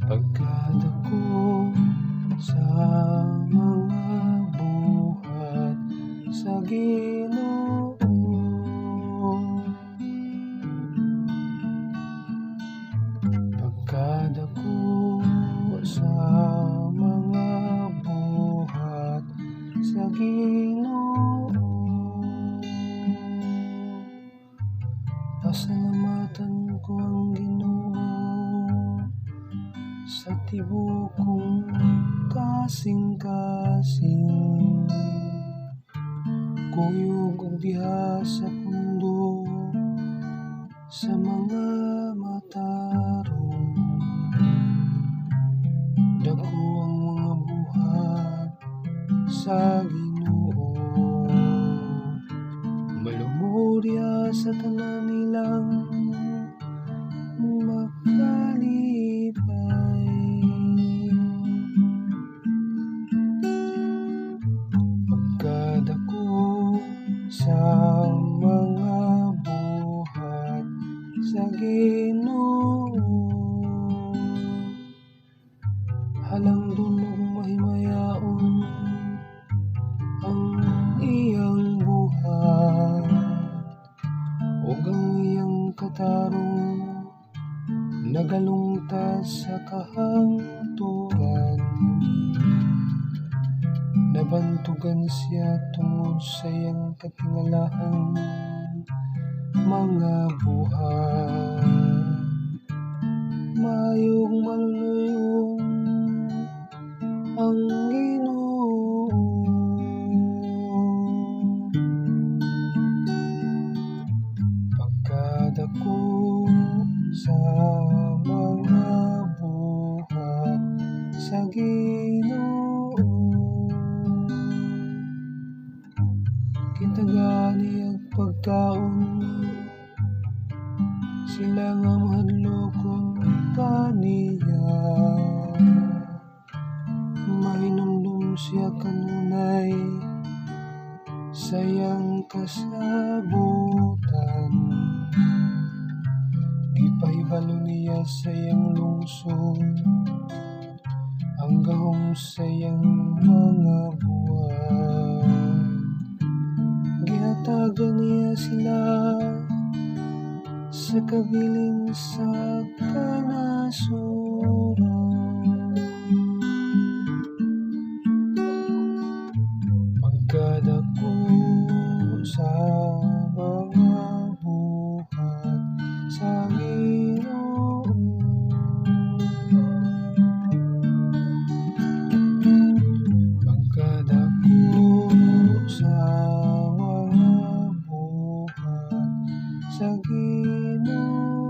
Pagkadako sa mga buhat sa Ginoo, pagkadako sa mga buhat sa Ginoo, pasalamatan ko ang Ginoo sa tibuok kong kasing-kasing, kuyog ug diha sa pundo sa mga matarong. Dako ang mga buhat sa Ginoo, malumod diha sa tanan nilang makalipay. Pagkadako sa mga buhat sa Ginoo, halangdon ug mahimayaon ang iyang buhat ug ang iyang katarong nagalungtad sa kahangturan. Nabantugan siya tungod sa iyang katingalahang mga buhat. Maayong maluluyon ang Ginoo, pagkadako sa mga buhat sa Ginoo. Kitagani ang pagkaon, sila nga mahadlokon kaniya. Mahinumdum siya kanunay sa iyang kasabutan. Gipahibalo niya sa iyang lungsod ang gahom sa iyang mga buwan. Gihatagan niya sila sa kabilin sa kanasuran. Pagkadako sa mga buhat sa Ginoo, pagkadako sa mga buhat sa Ginoo.